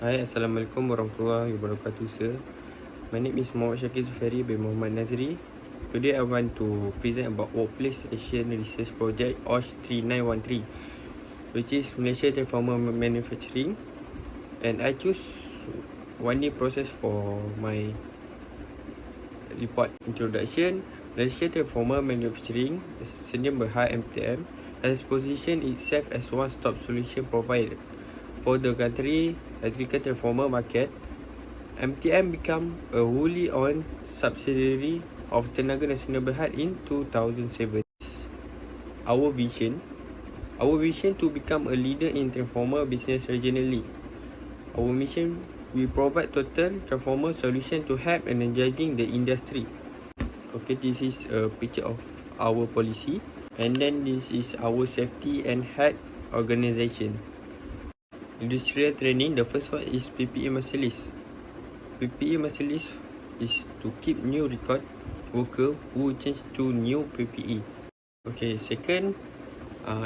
Hai, Assalamualaikum warahmatullahi wabarakatuh, sir. My name is Muhammad Shakir Ferry bin Muhammad Nazri. Today I want to present about Workplace Asian Research Project OSH 3913, which is Malaysia Transformer Manufacturing. And I choose one year process for my report. Introduction. Malaysia Transformer Manufacturing, Sdn Bhd MTM, has positioned itself as one-stop solution provider for the country electrical transformer market. MTM became a wholly owned subsidiary of Tenaga Nasional Berhad in 2007. Our vision to become a leader in transformer business regionally. Our mission, we provide total transformer solution to help energizing the industry. Okay, this is a picture of our policy, and then this is our safety and health organization. Industrial training, the first one is PPE master list. PPE master list is to keep new record worker who change to new PPE. Okay, second,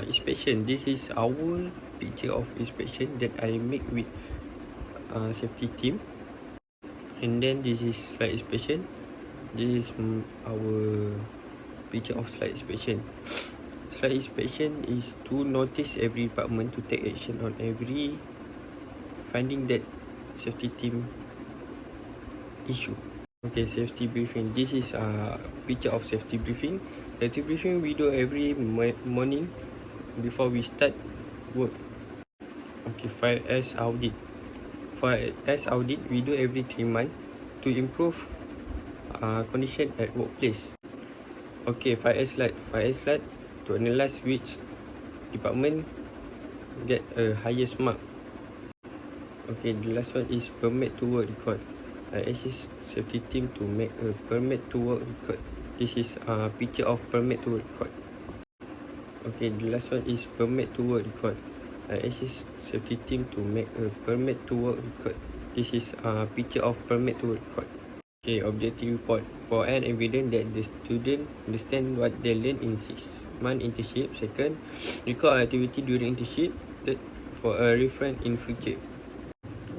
inspection. This is our picture of inspection that I make with safety team. And then this is slide inspection. This is our picture of slide inspection. Slide inspection is to notice every department to take action on every finding that safety team issue. Okay, safety briefing. This is a picture of safety briefing. Safety briefing we do every morning before we start work. Okay, 5S audit. 5S audit we do every 3 months to improve condition at workplace. Okay, 5S slide to analyze which department get a highest mark. Okay, the last one is permit to work record. I assist safety team to make a permit to work record. This is a picture of permit to work record. Okay, the last one is permit to work record. I assist safety team to make a permit to work record. This is a picture of permit to work record. Okay, objective report. For an evidence that the student understand what they learn in 6-month internship. Second, record activity during internship. Third, for a reference in future.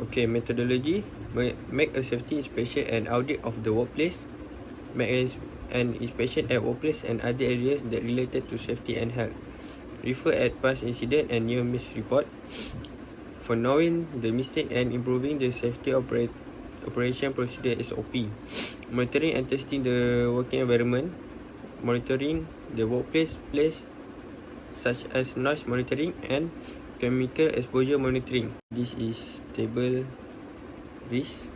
Okay, methodology. Make a safety inspection and audit of the workplace. Make an inspection at workplace and other areas that related to safety and health. Refer at past incident and near miss report. For knowing the mistake and improving the safety operation procedure SOP. Monitoring and testing the working environment. Monitoring the workplace such as noise monitoring and chemical exposure monitoring. This is table risk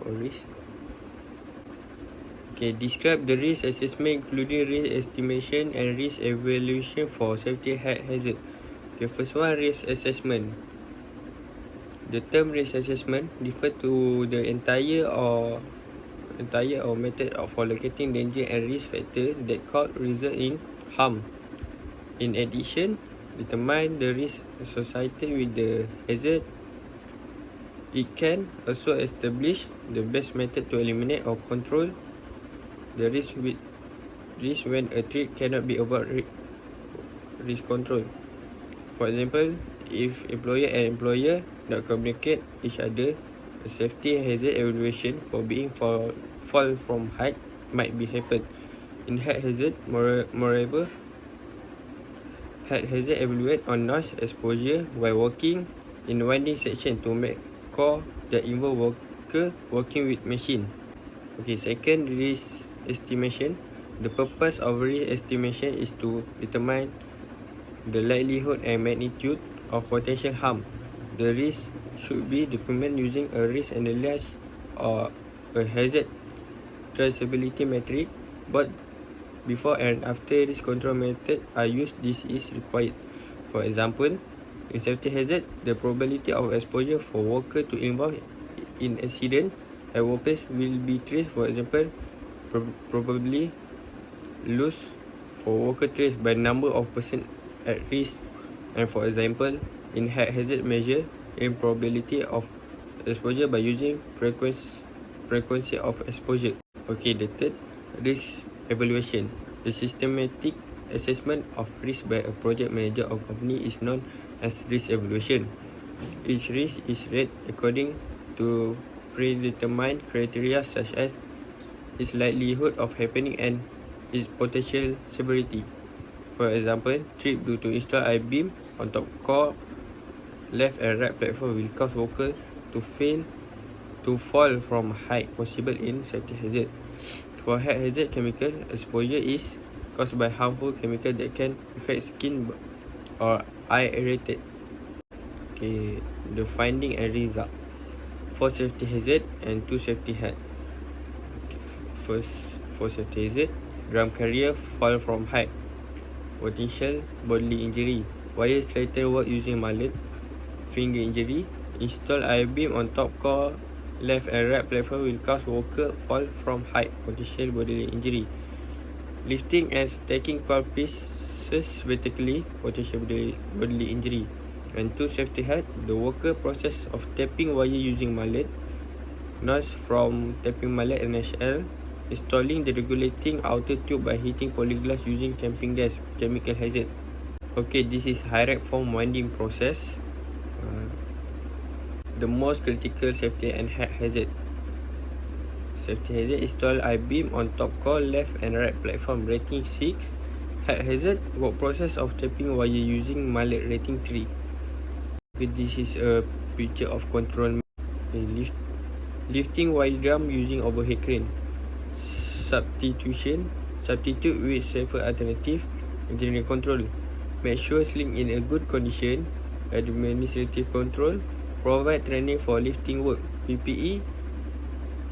for risk. Okay, describe the risk assessment including risk estimation and risk evaluation for safety hazard. Okay, first one, risk assessment. The term risk assessment refer to the entire or method for locating danger and risk factor that could result in harm. In addition, determine the risk associated with the hazard. It can also establish the best method to eliminate or control the risk when a threat cannot be avoided. Risk control. For example, if employer and employer not communicate each other, a safety hazard evaluation for being fall from height might be happen. In height hazard, moreover, height hazard evaluate on noise exposure while working in winding section to make call that involve worker working with machine. Okay, second, risk estimation. The purpose of risk estimation is to determine the likelihood and magnitude of potential harm. The risk should be documented using a risk analysis or a hazard traceability metric. But before and after risk control method are used, this is required. For example, in safety hazard, the probability of exposure for worker to involve in accident at workplace will be traced. For example, probably lose for worker traced by number of person at risk. And for example, in hazard measure in probability of exposure by using frequency of exposure. Okay, the third, risk evaluation. The systematic assessment of risk by a project manager or company is known as risk evaluation. Each risk is rated according to predetermined criteria such as its likelihood of happening and its potential severity. For example, trip due to install I-beam on top core left and right platform will cause worker to fall from height possible in safety hazard. For height hazard, chemical exposure is caused by harmful chemical that can affect skin or eye irritate. Okay, the finding and result. 4 safety hazard and 2 safety hat. Okay, first, for safety hazard, drum carrier fall from height. Potential bodily injury. Wire straighten work using mallet. Finger injury. Install I-beam on top core left and right platform will cause worker fall from height. Potential bodily injury. Lifting and stacking core pieces vertically. Potential bodily injury. And 2 safety hat. The worker process of tapping wire using mallet. Noise from tapping mallet and HL. Installing the regulating outer tube by heating polyglass using camping gas. Chemical hazard. Okay, this is high-rate form winding process. The most critical safety and hazard. Safety hazard, install I-beam on top core left and right platform, rating 6. Height hazard, work process of tapping wire using mallet, rating 3. Okay, this is a picture of control. Okay, lifting wire drum using overhead crane. Substitute with safer alternative. Engineering control, make sure sling in a good condition. Administrative control, provide training for lifting work. PPE,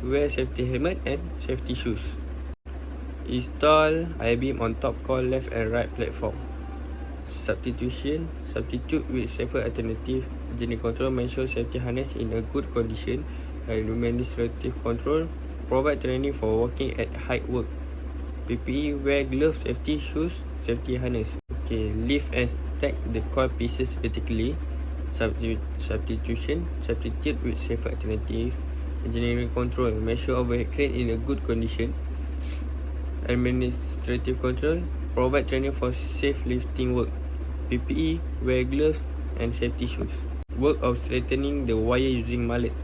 wear safety helmet and safety shoes. Install I-beam on top core left and right platform. Substitute with safer alternative. Engineering control, make sure safety harness in a good condition. Administrative control, provide training for working at height work. PPE, wear gloves, safety shoes, safety harness. Okay, lift and stack the core pieces vertically. Substitute with safer alternative. Engineering control, make sure overhead crane in a good condition. Administrative control, provide training for safe lifting work. PPE, wear gloves and safety shoes. Work of straightening the wire using mallet.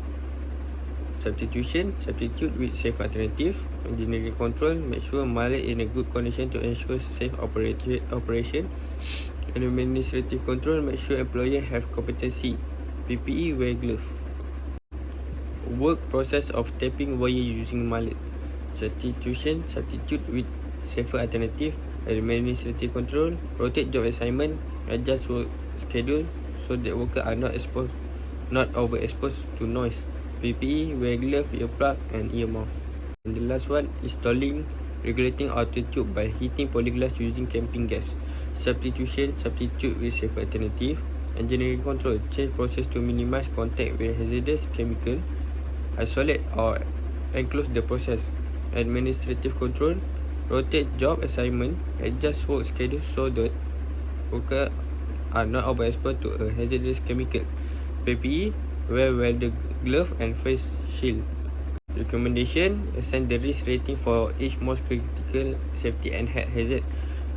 Substitute with safe alternative. Engineering control, make sure mallet in a good condition to ensure safe operation. And administrative control, make sure employer have competency. PPE, wear glove. Work process of tapping wire using mallet. Substitute with safer alternative. Administrative control, rotate job assignment, adjust work schedule so that workers are not overexposed to noise. PPE, wear glove, earplug and earmuff. And the last one, installing regulating outer tube by heating polyglass using camping gas. Substitute with safer alternative. Engineering control, change process to minimize contact with hazardous chemical. Isolate or enclose the process. Administrative control, rotate job assignment, adjust work schedule so that workers are not overexposed to a hazardous chemical. PPE, wear welder glove and face shield. Recommendation, assign the risk rating for each most critical safety and hazard.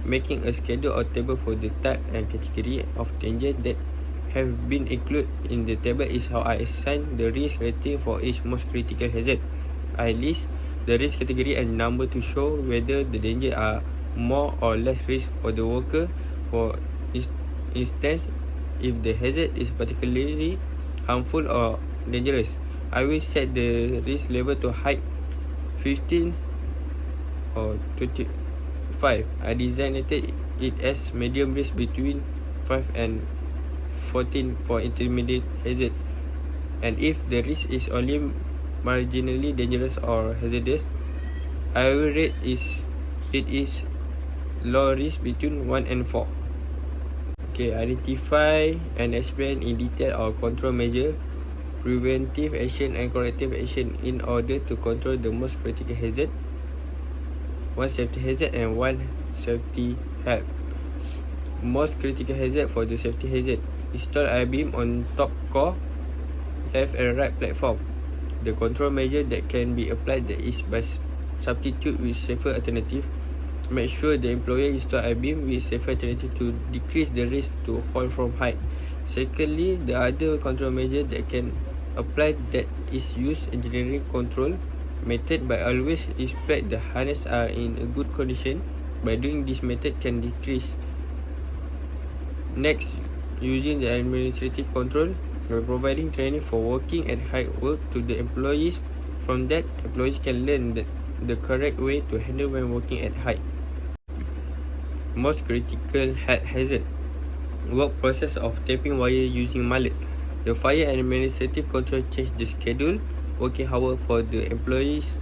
Making a schedule or table for the type and category of danger that have been included in the table is how I assign the risk rating for each most critical hazard. I list the risk category and number to show whether the danger are more or less risk for the worker. For instance, if the hazard is particularly harmful or dangerous, I will set the risk level to height 15 or 25. I designated it as medium risk between 5 and 14 for intermediate hazard. And if the risk is only marginally dangerous or hazardous, I will rate it is low risk between 1 and 4. Okay, identify and explain in detail our control measure, preventive action and corrective action in order to control the most critical hazard. 1 safety hazard and 1 safety help. Most critical hazard. For the safety hazard, install I-beam on top core left and right platform. The control measure that can be applied is by substitute with safer alternative. Make sure the employer install I-beam with safer alternative to decrease the risk to fall from height. Secondly, the other control measure that can apply that is use engineering control method by always inspect the harness are in a good condition. By doing this method can decrease. Next, using the administrative control by providing training for working at height work to the employees. From that, employees can learn the correct way to handle when working at height. Most critical hazard work process of tapping wire using mallet. The fire and administrative control change the schedule working hour for the employees,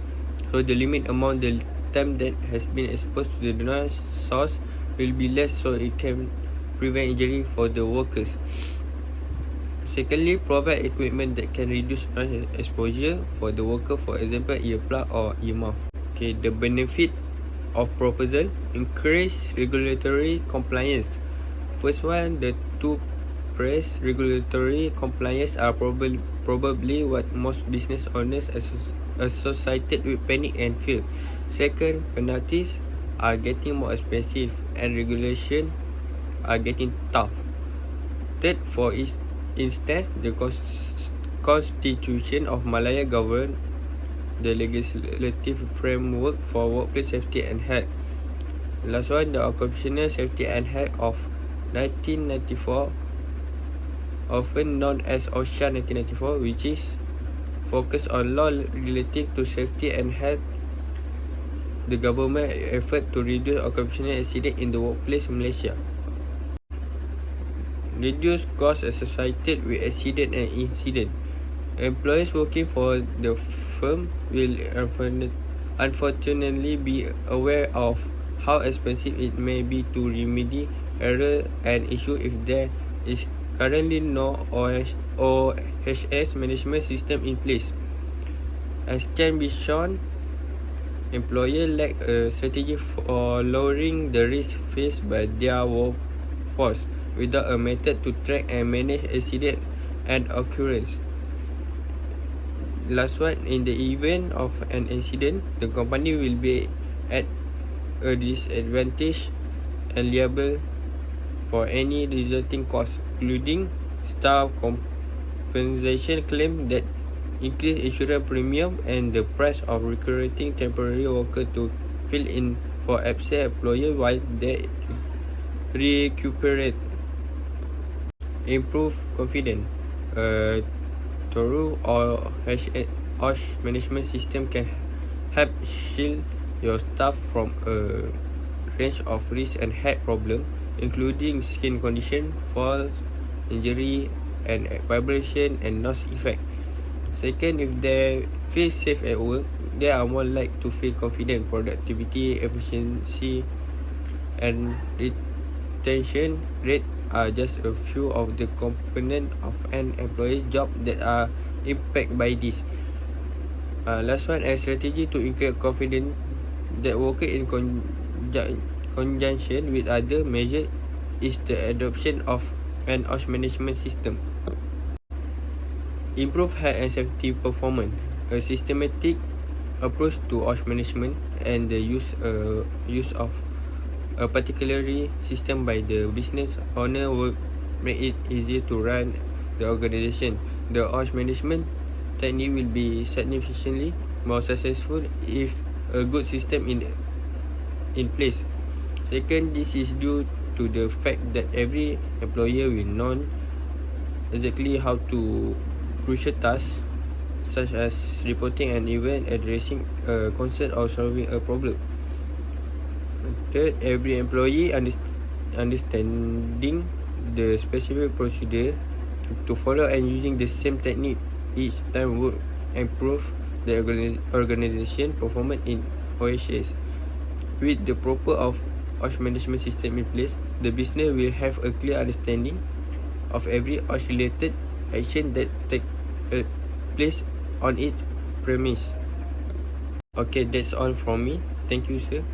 so the limit amount the time that has been exposed to the noise source will be less, so it can prevent injury for the workers. Secondly, provide equipment that can reduce noise exposure for the worker, for example, earplug or earmuff. Okay, the benefit of proposal: increase regulatory compliance. First one, the two press regulatory compliance are probably what most business owners associated with panic and fear. Second, penalties are getting more expensive and regulation are getting tough. Third, for instance, the Constitution of Malaya govern the legislative framework for workplace safety and health. Last one, the Occupational Safety and Health of 1994, often known as OSHA 1994, which is focused on law relating to safety and health. The government effort to reduce occupational accident in the workplace in Malaysia. Reduce costs associated with accident and incident. Employees working for the firm will unfortunately be aware of how expensive it may be to remedy error and issue if there is currently no OHS management system in place. As can be shown, employers lack a strategy for lowering the risk faced by their workforce without a method to track and manage accident and occurrence. Last one, in the event of an incident, the company will be at a disadvantage and liable for any resulting costs, including staff compensation claim that increase insurance premium and the price of recruiting temporary worker to fill in for absent employer while they recuperate. Improve confidence. Thorough OSH management system can help shield your staff from a range of risks and health problems, including skin condition, falls, injury, and vibration and noise effect. Second, if they feel safe at work, they are more likely to feel confident. Productivity, efficiency, and retention rate are just a few of the components of an employee's job that are impacted by this. Last one, a strategy to increase confidence that worker in conjunction with other measures is the adoption of an OSH management system. Improve health and safety performance. A systematic approach to OSH management and the use of a particular system by the business owner will make it easier to run the organization. The OSH management technique will be significantly more successful if a good system in place. Second, this is due to the fact that every employer will know exactly how to crucial tasks such as reporting an event, addressing a concern, or solving a problem. Third, every employee understanding the specific procedure to follow and using the same technique each time will improve the organization performance in OHS. With the proper OSH management system in place, the business will have a clear understanding of every OSH related action that take place on its premise. Okay, that's all from me. Thank you, sir.